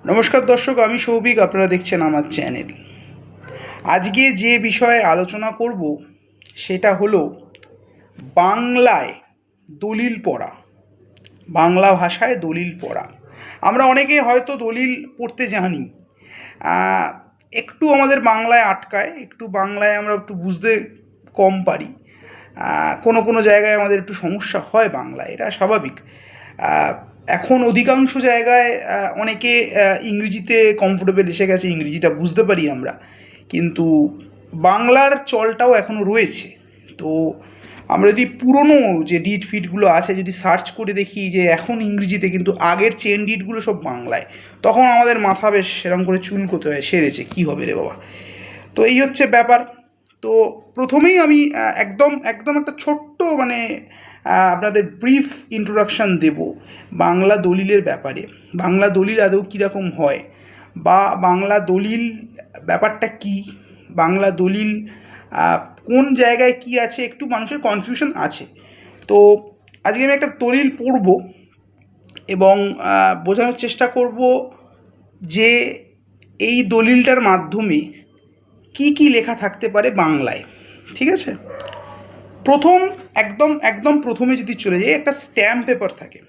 নমস্কার দর্শক, আমি সৌভিক, আপনারা দেখছেন আমার চ্যানেল। আজকে যে বিষয়ে আলোচনা করব সেটা হলো বাংলায় দলিল পড়া, বাংলা ভাষায় দলিল পড়া। আমরা অনেকে হয়তো দলিল পড়তে জানি, একটু আমাদের বাংলায় আটকায়, একটু বাংলায় আমরা একটু বুঝতে কম পারি, কোনো কোনো জায়গায় আমাদের একটু সমস্যা হয় বাংলায়, এটা স্বাভাবিক। এখন অধিকাংশ জায়গায় অনেকে ইংরেজিতে কমফোর্টেবল এসে গেছে, ইংরেজিটা বুঝতে পারি আমরা, কিন্তু বাংলার চলটাও এখনও রয়েছে। তো আমরা যদি পুরনো যে ডিট ফিটগুলো আছে যদি সার্চ করে দেখি যে এখন ইংরেজিতে, কিন্তু আগের চেন ডিটগুলো সব বাংলায়, তখন আমাদের মাথা বেশ সেরকম করে চুলকোতে হয়, সেরেছে কী হবে রে বাবা। তো এই হচ্ছে ব্যাপার। তো প্রথমেই আমি একদম একদম একটা ছোট্ট আপনাদের ব্রিফ ইন্ট্রোডাকশান দেব বাংলা দলিলের ব্যাপারে। বাংলা দলিল আদৌ কীরকম হয়, বা বাংলা দলিল ব্যাপারটা কি, বাংলা দলিল কোন জায়গায় কি আছে, একটু মানুষের কনফিউশন আছে। তো আজকে আমি একটা দলিল পড়ব এবং বোঝানোর চেষ্টা করব যে এই দলিলটার মাধ্যমে কি কি লেখা থাকতে পারে বাংলায়। ঠিক আছে, একদম একদম প্রথমে যদি চলে যাই, একটা স্ট্যাম্প পেপার থাকে,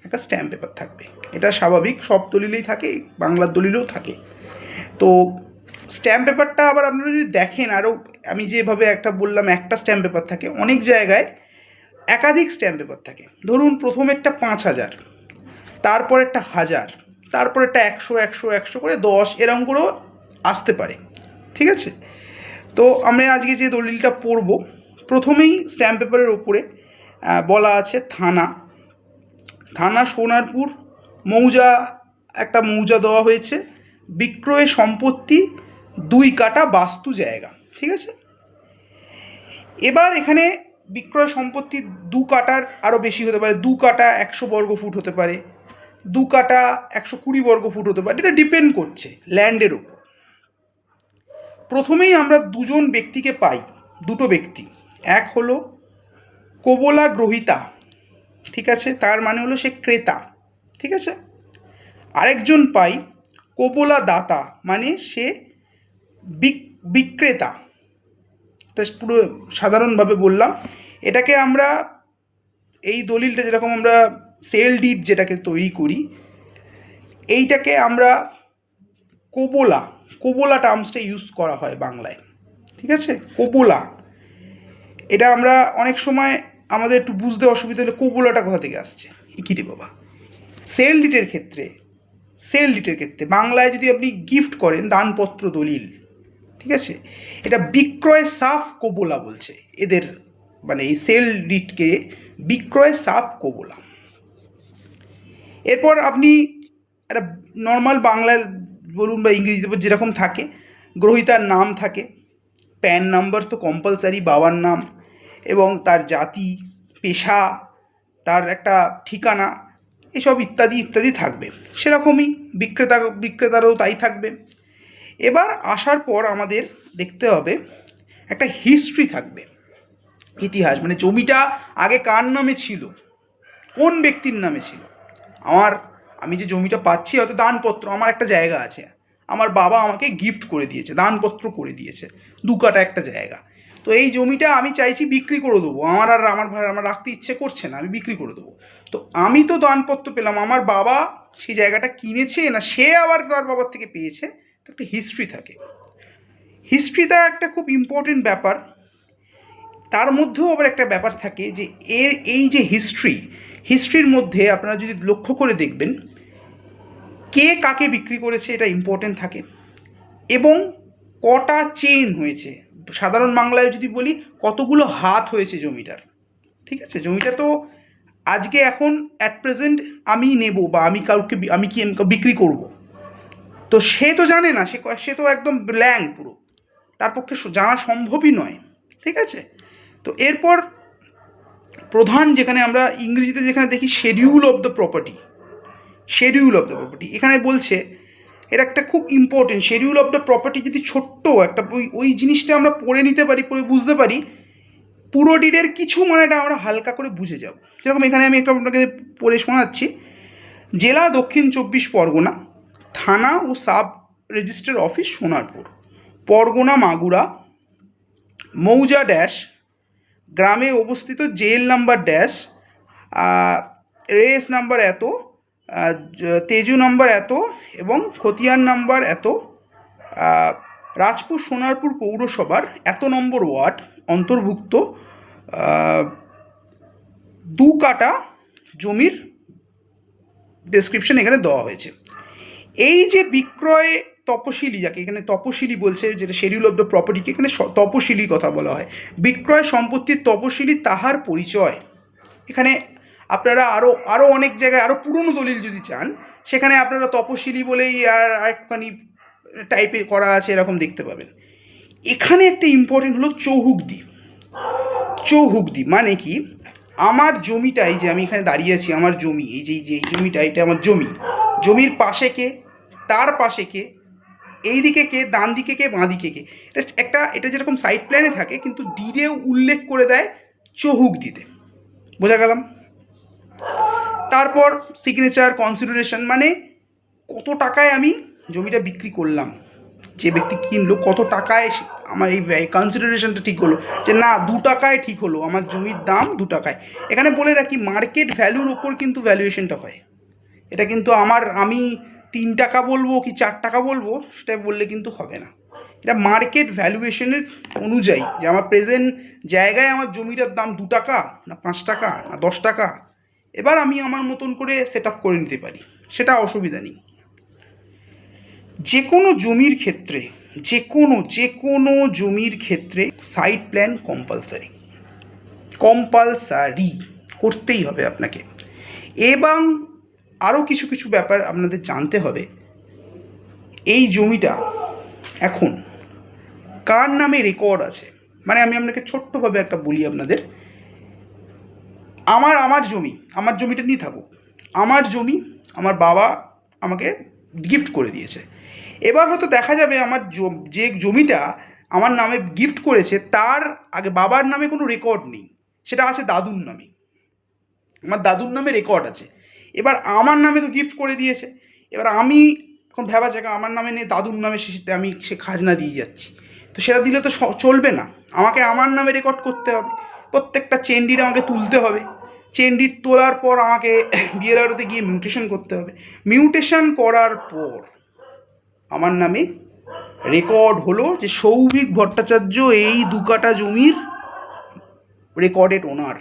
একটা স্ট্যাম্প পেপার থাকবে, এটা স্বাভাবিক, সব দলিলেই থাকে, বাংলার দলিলেও থাকে। তো স্ট্যাম্প পেপারটা আবার আপনারা যদি দেখেন, আরও আমি যেভাবে একটা বললাম একটা স্ট্যাম্প পেপার থাকে, অনেক জায়গায় একাধিক স্ট্যাম্প পেপার থাকে। ধরুন প্রথমেরটা 5,000, তারপরেরটা 1,000, তারপরেরটা 100 100 100 করে 10, এরকম করেও আসতে পারে। ঠিক আছে, তো আমরা আজকে যে দলিলটা পড়ব, প্রথমেই স্ট্যাম্প পেপারের ওপরে বলা আছে থানা সোনারপুর মৌজা, একটা মৌজা দেওয়া হয়েছে, বিক্রয় সম্পত্তি 2 কাঠা বাস্তু জায়গা। ঠিক আছে, এবার এখানে বিক্রয় সম্পত্তি 2 কাঠার আরও বেশি হতে পারে, 2 কাঠা 100 বর্গ ফুট হতে পারে, 2 কাঠা 120 বর্গ ফুট হতে পারে, এটা ডিপেন্ড করছে ল্যান্ডের ওপর। প্রথমেই আমরা দুজন ব্যক্তিকে পাই, দুটো ব্যক্তি, এক হলো কবোলা গ্রহিতা, ঠিক আছে, তার মানে হলো সে ক্রেতা। ঠিক আছে, আরেকজন পাই কবোলা দাতা, মানে সে বিক্রেতা। এটা পুরো সাধারণভাবে বললাম। এটাকে আমরা এই দলিলটা যেরকম আমরা সেল ডিড যেটাকে তৈরি করি, এইটাকে আমরা কোবোলা টার্মসটা ইউজ করা হয় বাংলায়। ঠিক আছে, কোবোলা, এটা আমরা অনেক সময় আমাদের একটু বুঝতে অসুবিধা হলে কোবোলাটা কোথা থেকে আসছে, কী রে বাবা। সেল ডিটের ক্ষেত্রে বাংলায় যদি আপনি গিফট করেন, দানপত্র দলিল, ঠিক আছে, এটা বিক্রয় সাফ কোবোলা বলছে এদের, মানে এই সেল ডিটকে বিক্রয় সাফ কোবোলা। এরপর আপনি একটা নর্মাল বাংলায় বলুন বা ইংরেজিতে যেরকম থাকে, গ্রহীতার নাম থাকে, প্যান নাম্বার তো কম্পালসারি, বাবার নাম এবং তার জাতি, পেশা, তার একটা ঠিকানা, এসব ইত্যাদি ইত্যাদি থাকবে। সেরকমই বিক্রেতারও তাই থাকবে। এবার আসার পর আমাদের দেখতে হবে একটা হিস্ট্রি থাকবে, ইতিহাস, মানে জমিটা আগে কার নামে ছিল, কোন ব্যক্তির নামে ছিল। আমি যে জমিটা পাচ্ছি, হয়তো দানপত্র, আমার একটা জায়গা আছে, আমার বাবা আমাকে গিফট করে দিয়েছে, দানপত্র করে দিয়েছে 2 কাঠা একটা জায়গা। তো এই জমিটা আমি চাইছি বিক্রি করে দেবো, আমার রাখতে ইচ্ছে করছে না, আমি বিক্রি করে দেবো। তো আমি তো দানপত্র পেলাম, আমার বাবা সেই জায়গাটা কিনেছে না সে আবার তার বাবার থেকে পেয়েছে, তো একটা হিস্ট্রি থাকে। হিস্ট্রিটা একটা খুব ইম্পর্টেন্ট ব্যাপার। তার মধ্যেও আবার একটা ব্যাপার থাকে যে এই যে হিস্ট্রির মধ্যে আপনারা যদি লক্ষ্য করে দেখবেন, কে কাকে বিক্রি করেছে এটা ইম্পর্টেন্ট থাকে, এবং কটা চেন হয়েছে। সাধারণ বাংলায় যদি বলি, কতগুলো হাত হয়েছে জমিটার। ঠিক আছে, জমিটা তো আজকে এখন অ্যাট প্রেজেন্ট আমি নেব বা আমি কি বিক্রি করব, তো সে তো জানে না, সে তো একদম ব্ল্যাঙ্ক পুরো, তার পক্ষে জানা সম্ভবই নয়। ঠিক আছে, তো এরপর প্রধান, যেখানে আমরা ইংরেজিতে যেখানে দেখি শিডিউল অফ দ্য প্রপার্টি, এখানে বলছে এটা একটা খুব important. Schedule of the property যদি ছোট্ট একটা ওই জিনিসটা আমরা পড়ে নিতে পারি, পড়ে বুঝতে পারি, পুরো ডিডের কিছু মানেটা আমরা হালকা করে বুঝে যাব। যেরকম এখানে আমি একটা আপনাকে পড়ে শোনাচ্ছি। জেলা দক্ষিণ 24 পরগনা, থানা ও sub registrar office Sonarpur, Pargana Magura, মৌজা ড্যাশ, গ্রামে অবস্থিত, জেল নাম্বার ড্যাশ, রেস নাম্বার এত, তেজু নাম্বার এত এবং খতিয়ান নাম্বার এত, রাজপুর সোনারপুর পৌরসভার এত নম্বর ওয়ার্ড অন্তর্ভুক্ত, 2 কাটা জমির ডেসক্রিপশন এখানে দেওয়া হয়েছে। এই যে বিক্রয় তপশিলি, যাকে এখানে তপশিলি বলছে, যেটা শিডিউল অফ দ্য প্রপার্টিকে এখানে তপশিলির কথা বলা হয়, বিক্রয় সম্পত্তির তপশিলি তাহার পরিচয়। এখানে আপনারা আরও অনেক জায়গায় আরও পুরনো দলিল যদি চান, সেখানে আপনারা তপশিলি বলেই আর একটুখানি টাইপে করা আছে এরকম দেখতে পাবেন। এখানে একটা ইম্পর্টেন্ট হলো চৌহুকদি। চৌহুকদি মানে কি, আমার জমিটা, এই যে আমি এখানে দাঁড়িয়ে আছি, আমার জমি, এই যে এই জমিটা, এটা আমার জমি, জমির পাশে কে, তার পাশে কে, এই দিকে কে, ডান দিকে কে, বাঁ দিকে কে, এটা যেরকম সাইড প্ল্যানে থাকে কিন্তু ডিডেও উল্লেখ করে দেয় চৌহুকদিতে। বোঝা গেলাম? তারপর সিগনেচার কনসিডারেশন, মানে কত টাকায় আমি জমিটা বিক্রি করলাম, যে ব্যক্তি কিনলো কত টাকায় আমার এই কনসিডারেশনটা ঠিক হলো, যে না 2 টাকায় ঠিক হলো, আমার জমির দাম 2 টাকায়। এখানে বলে রাখি, মার্কেট ভ্যালুর ওপর কিন্তু ভ্যালুয়েশনটা হয়। এটা কিন্তু আমি 3 টাকা বলবো কি 4 টাকা বলবো সেটা বললে কিন্তু হবে না। এটা মার্কেট ভ্যালুয়েশনের অনুযায়ী, যে আমার প্রেজেন্ট জায়গায় আমার জমিটার দাম 2 টাকা না 5 টাকা না 10 টাকা, এবার আমি আমার মতন করে সেট আপ করে নিতে পারি, সেটা অসুবিধা নেই। যে কোনো জমির ক্ষেত্রে, যে কোনো জমির ক্ষেত্রে সাইট প্ল্যান কম্পালসারি করতেই হবে আপনাকে। এবং আরও কিছু ব্যাপার আপনাদের জানতে হবে। এই জমিটা এখন কার নামে রেকর্ড আছে, মানে আমি আপনাকে ছোট্টভাবে একটা বলি আপনাদের। আমার জমিটা নিয়ে থাকুক, আমার জমি আমার বাবা আমাকে গিফট করে দিয়েছে। এবার হয়তো দেখা যাবে আমার যে জমিটা আমার নামে গিফট করেছে তার আগে বাবার নামে কোনো রেকর্ড নেই, সেটা আছে দাদুর নামে, আমার দাদুর নামে রেকর্ড আছে। এবার আমার নামে তো গিফট করে দিয়েছে, এবার আমি এখন ভেবা জায়গা আমার নামে নেই, দাদুর নামে সে খাজনা দিয়ে যাচ্ছি, তো সেটা দিলে তো চলবে না, আমাকে আমার নামে রেকর্ড করতে হবে, প্রত্যেকটা চেনডিট আমাকে তুলতে হবে, চেনডিট তোলার পর আমাকে বিএলআরওতে গিয়ে মিউটেশন করতে হবে, মিউটেশন করার পর আমার নামে রেকর্ড হলো যে সৌভিক ভট্টাচার্য এই 2 কাটা জমির রেকর্ডেড ওনার।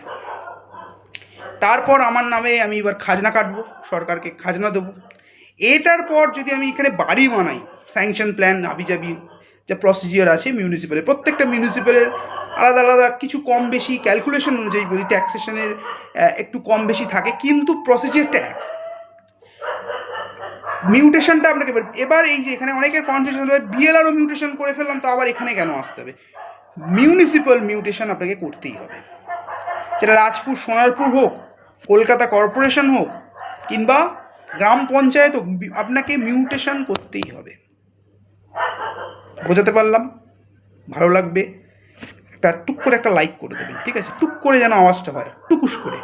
তারপর আমার নামে আমি এবার খাজনা কাটবো, সরকারকে খাজনা দেবো। এটার পর যদি আমি এখানে বাড়ি বানাই, স্যাংশন প্ল্যান হাবিজাবি যা প্রসিজিওর আছে মিউনিসিপ্যালের, প্রত্যেকটা মিউনিসিপ্যালের আলাদা আলাদা কিছু কম বেশি ক্যালকুলেশন অনুযায়ী বলি, ট্যাক্সেশনের একটু কম বেশি থাকে, কিন্তু প্রসিজিওরটা এক। মিউটেশনটা আপনাকে এবার এই যে এখানে অনেকের কনফিউশন হবে, বিএলআরও মিউটেশন করে ফেললাম তো আবার এখানে কেন আসতে হবে, মিউনিসিপ্যাল মিউটেশন আপনাকে করতেই হবে, সেটা রাজপুর সোনারপুর হোক, কলকাতা কর্পোরেশন হোক কিংবা গ্রাম পঞ্চায়েত হোক, আপনাকে মিউটেশন করতেই হবে। বোঝাতে পারলাম? ভালো লাগবে একটা টুক করে একটা লাইক করে দেবেন, ঠিক আছে? টুক করে যেন আওয়াজটা হয়, টুকুস করে।